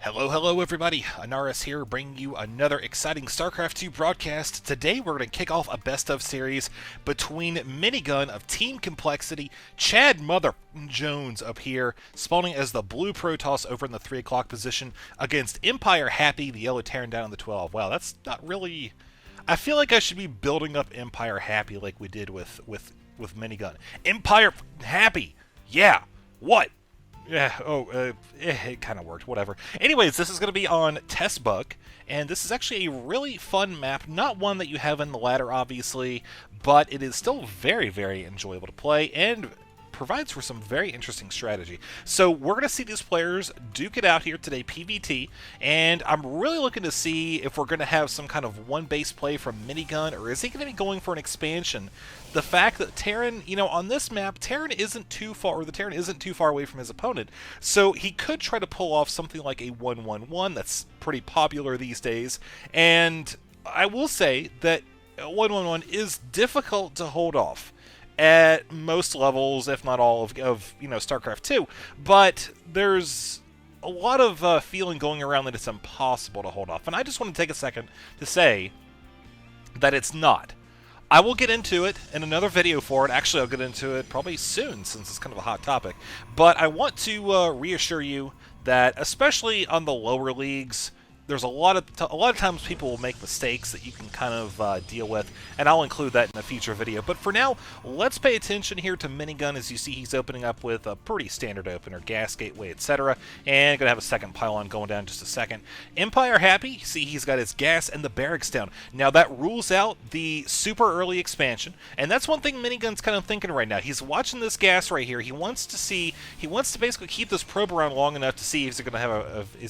Hello everybody. Ahnaris here, bringing you another exciting StarCraft 2 broadcast. Today we're going to kick off a best-of series between Minigun of Team Complexity, Chad Mother Jones up here, spawning as the blue Protoss over in the 3 o'clock position, against EmpireHappy, the yellow Terran down in the 12. Wow, that's not really... I feel like I should be building up EmpireHappy like we did with Minigun. EmpireHappy! Yeah! What? Yeah, it kind of worked, whatever. Anyways, this is going to be on Testbug, and this is actually a really fun map. Not one that you have in the ladder, obviously, but it is still very, very enjoyable to play, and provides for some very interesting strategy. So we're going to see these players duke it out here today, PvT, and I'm really looking to see if we're going to have some kind of one base play from Minigun, or is he going to be going for an expansion? The fact that Terran, on this map, Terran isn't too far away from his opponent, so he could try to pull off something like a 1-1-1 that's pretty popular these days, and I will say that 1-1-1 is difficult to hold off at most levels, if not all, of StarCraft 2, but there's a lot of feeling going around that it's impossible to hold off, and I just want to take a second to say that it's not. I will get into it in another video for it. Actually, I'll get into it probably soon, since it's kind of a hot topic, but I want to reassure you that, especially on the lower leagues, there's a lot of times people will make mistakes that you can kind of deal with, and I'll include that in a future video. But for now, let's pay attention here to Minigun. As you see, he's opening up with a pretty standard opener, gas gateway, etc. And gonna have a second pylon going down in just a second. EmpireHappy, see, he's got his gas and the barracks down. Now that rules out the super early expansion, and that's one thing Minigun's kind of thinking right now. He's watching this gas right here. He wants to basically keep this probe around long enough to see if he's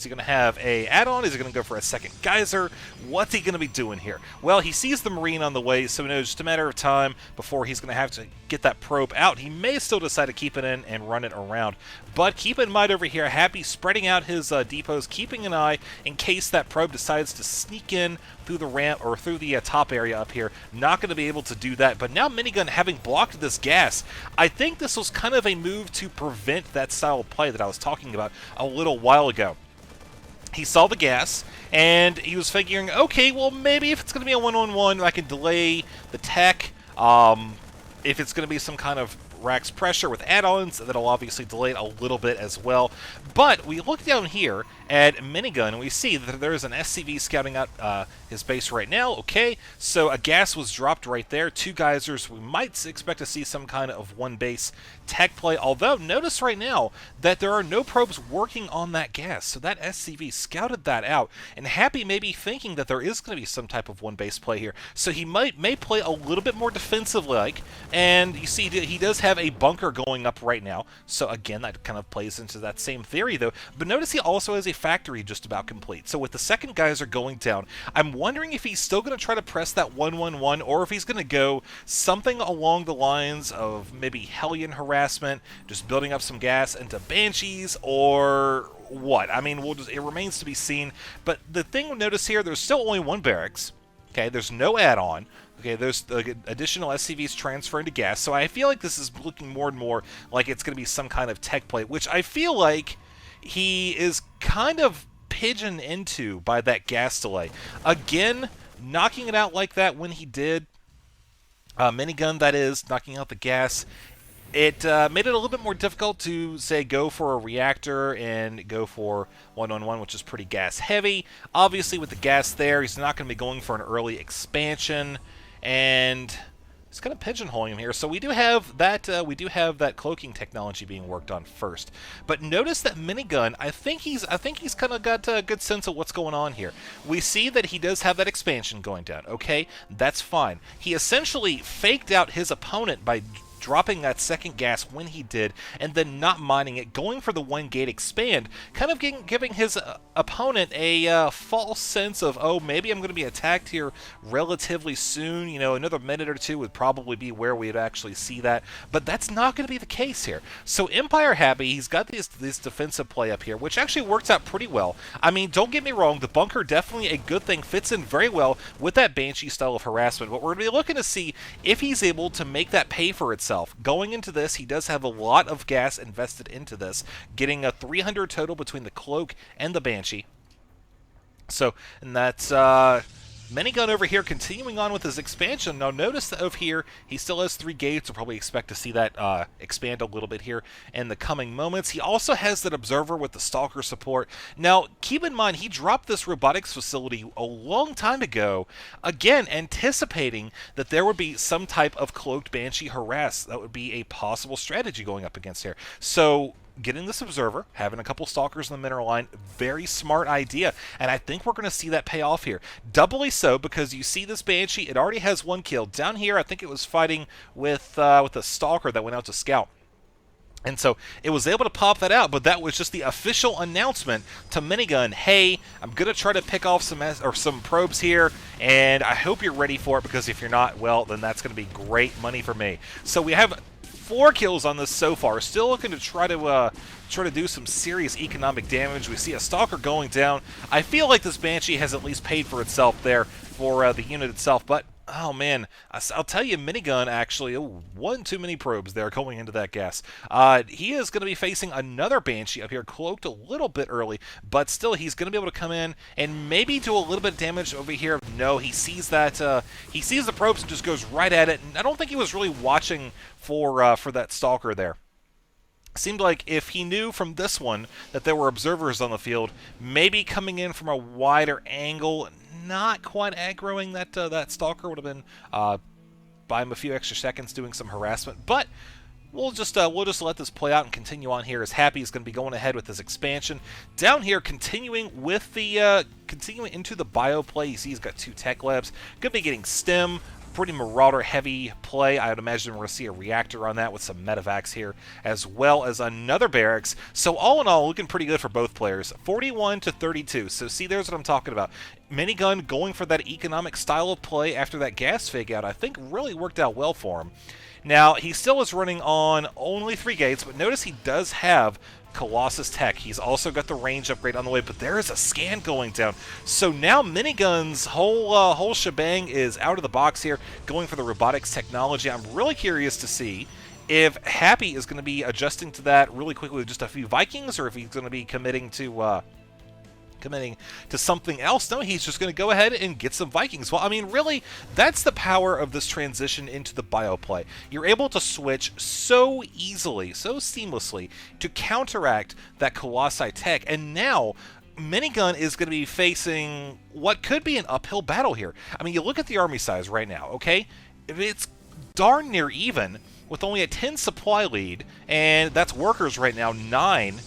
gonna have a add-on. Is he gonna go for a second geyser? What's he going to be doing here? Well, he sees the Marine on the way, so he knows just a matter of time before he's going to have to get that probe out. He may still decide to keep it in and run it around, but keep in mind over here, Happy spreading out his depots, keeping an eye in case that probe decides to sneak in through the ramp or through the top area up here. Not going to be able to do that, but now Minigun having blocked this gas, I think this was kind of a move to prevent that style of play that I was talking about a little while ago. He saw the gas, and he was figuring, okay, well, maybe if it's going to be a 1-on-1, I can delay the tech. If it's going to be some kind of Rax pressure with add-ons, that'll obviously delay it a little bit as well. But we look down here at Minigun, and we see that there's an SCV scouting out his base right now. Okay, so a gas was dropped right there. 2 geysers. We might expect to see some kind of one base tech play, although notice right now that there are no probes working on that gas, so that SCV scouted that out, and Happy may be thinking that there is going to be some type of one base play here, so he may play a little bit more defensive-like, and you see he does have a bunker going up right now, so again, that kind of plays into that same theory though, but notice he also has a factory just about complete, so with the second geyser going down, I'm wondering if he's still going to try to press that 1-1-1, or if he's going to go something along the lines of maybe Hellion harassment, just building up some gas into Banshees, or what? I mean, it remains to be seen. But the thing we'll notice here, there's still only 1 barracks. Okay, there's no add-on. Okay, there's additional SCVs transferring to gas. So I feel like this is looking more and more like it's going to be some kind of tech play, which I feel like he is kind of pigeoned into by that gas delay. Again, knocking it out like that when he did, Minigun, that is, knocking out the gas, it made it a little bit more difficult to, say, go for a reactor and go for 1-on-1, which is pretty gas heavy. Obviously, with the gas there, he's not going to be going for an early expansion, and it's kind of pigeonholing him here. So we do have that cloaking technology being worked on first. But notice that Minigun, I think he's kind of got a good sense of what's going on here. We see that he does have that expansion going down. Okay, that's fine. He essentially faked out his opponent by dropping that second gas when he did, and then not mining it, going for the 1 gate expand, kind of giving his opponent a false sense of, oh, maybe I'm going to be attacked here relatively soon. Another minute or 2 would probably be where we'd actually see that, but that's not going to be the case here. So EmpireHappy, he's got this defensive play up here, which actually works out pretty well. I mean, don't get me wrong, the bunker definitely a good thing, fits in very well with that Banshee style of harassment, but we're going to be looking to see if he's able to make that pay for itself itself. Going into this, he does have a lot of gas invested into this, getting a 300 total between the Cloak and the Banshee. So, and that's Minigun over here continuing on with his expansion. Now notice that over here, he still has 3 gates. We'll probably expect to see that expand a little bit here in the coming moments. He also has that Observer with the Stalker support. Now, keep in mind, he dropped this robotics facility a long time ago, again, anticipating that there would be some type of Cloaked Banshee harass. That would be a possible strategy going up against here. So, getting this Observer, having a couple Stalkers in the mineral line, very smart idea, and I think we're going to see that pay off here. Doubly so, because you see this Banshee, it already has 1 kill. Down here, I think it was fighting with a Stalker that went out to scout. And so it was able to pop that out, but that was just the official announcement to Minigun, hey, I'm going to try to pick off some probes here, and I hope you're ready for it, because if you're not, well, then that's going to be great money for me. So we have 4 kills on this so far. Still looking to try to do some serious economic damage. We see a Stalker going down. I feel like this Banshee has at least paid for itself there for the unit itself, but oh man, I'll tell you, Minigun actually, one too many probes there going into that gas. He is going to be facing another Banshee up here, cloaked a little bit early, but still he's going to be able to come in and maybe do a little bit of damage over here. No, he sees that, he sees the probes and just goes right at it, and I don't think he was really watching for that Stalker there. Seemed like if he knew from this one that there were observers on the field, maybe coming in from a wider angle, not quite aggroing that Stalker would have been buy him a few extra seconds doing some harassment. But we'll just let this play out and continue on here, as Happy is going to be going ahead with his expansion. Down here, continuing with the continuing into the bio play. You see he's got 2 tech labs. Going to be getting STEM. Pretty Marauder-heavy play. I would imagine we're going to see a reactor on that with some medevacs here, as well as another barracks. So all in all, looking pretty good for both players. 41 to 32. So see, there's what I'm talking about. Minigun going for that economic style of play after that gas fake out, I think really worked out well for him. Now, he still is running on only 3 gates, but notice he does have Colossus Tech. He's also got the range upgrade on the way, but there is a scan going down. So now Minigun's whole shebang is out of the box here, going for the robotics technology. I'm really curious to see if Happy is going to be adjusting to that really quickly with just a few Vikings, or if he's going to be committing to something else. No, he's just going to go ahead and get some Vikings. Well, I mean, really, that's the power of this transition into the bioplay. You're able to switch so easily, so seamlessly, to counteract that Colossi tech, and now Minigun is going to be facing what could be an uphill battle here. I mean, you look at the army size right now, okay? It's darn near even, with only a 10 supply lead, and that's workers right now, 9.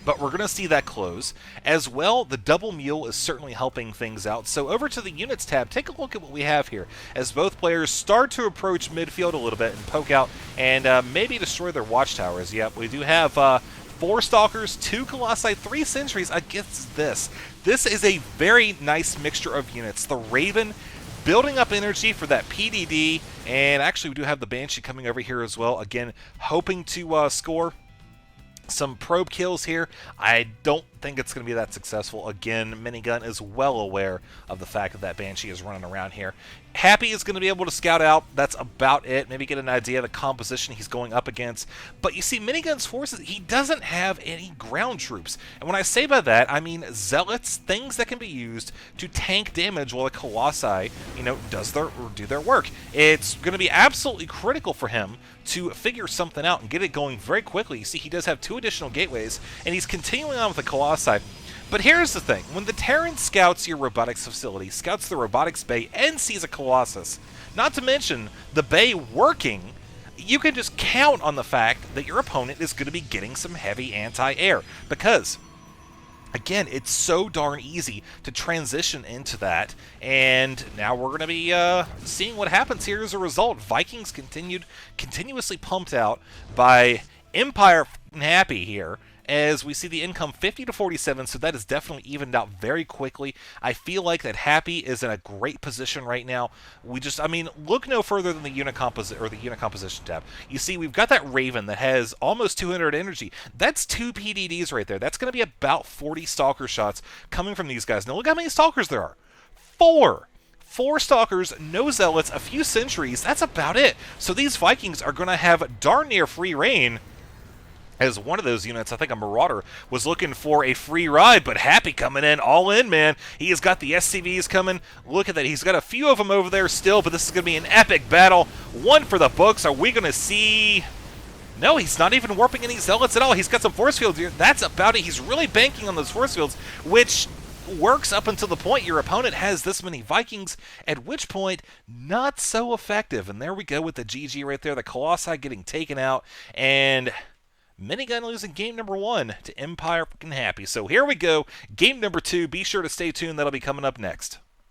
But we're going to see that close. As well, the double mule is certainly helping things out. So over to the units tab, take a look at what we have here, as both players start to approach midfield a little bit and poke out and maybe destroy their watchtowers. Yep, we do have 4 Stalkers, 2 Colossi, 3 Sentries against this. This is a very nice mixture of units. The Raven building up energy for that PDD, and actually we do have the Banshee coming over here as well, again, hoping to score some probe kills here. I don't think it's going to be that successful. Again, Minigun is well aware of the fact that that Banshee is running around here. Happy is going to be able to scout out. That's about it. Maybe get an idea of the composition he's going up against. But you see, Minigun's forces, he doesn't have any ground troops. And when I say by that, I mean zealots, things that can be used to tank damage while the Colossi, do their work. It's going to be absolutely critical for him to figure something out and get it going very quickly. You see, he does have 2 additional gateways, and he's continuing on with the Colossi. But here's the thing. When the Terran scouts your robotics facility, scouts the robotics bay, and sees a Colossus, not to mention the bay working, you can just count on the fact that your opponent is going to be getting some heavy anti-air. Because, again, it's so darn easy to transition into that. And now we're going to be seeing what happens here as a result. Vikings continuously pumped out by EmpireHappy here, as we see the income 50 to 47, so that is definitely evened out very quickly. I feel like that Happy is in a great position right now. Look no further than the unit composition tab. You see, we've got that Raven that has almost 200 energy. That's 2 PDDs right there. That's going to be about 40 Stalker shots coming from these guys. Now look how many Stalkers there are. 4! 4 Stalkers, no Zealots, a few Sentries. That's about it. So these Vikings are going to have darn near free reign. As one of those units, I think a Marauder, was looking for a free ride, but Happy coming in, all in, man. He has got the SCVs coming. Look at that. He's got a few of them over there still, but this is going to be an epic battle. One for the books. Are we going to see... No, he's not even warping any Zealots at all. He's got some force fields here. That's about it. He's really banking on those force fields, which works up until the point your opponent has this many Vikings, at which point, not so effective. And there we go with the GG right there. The Colossi getting taken out, and... Minigun losing game number 1 to EmpireHappy. So here we go, game number 2. Be sure to stay tuned. That'll be coming up next.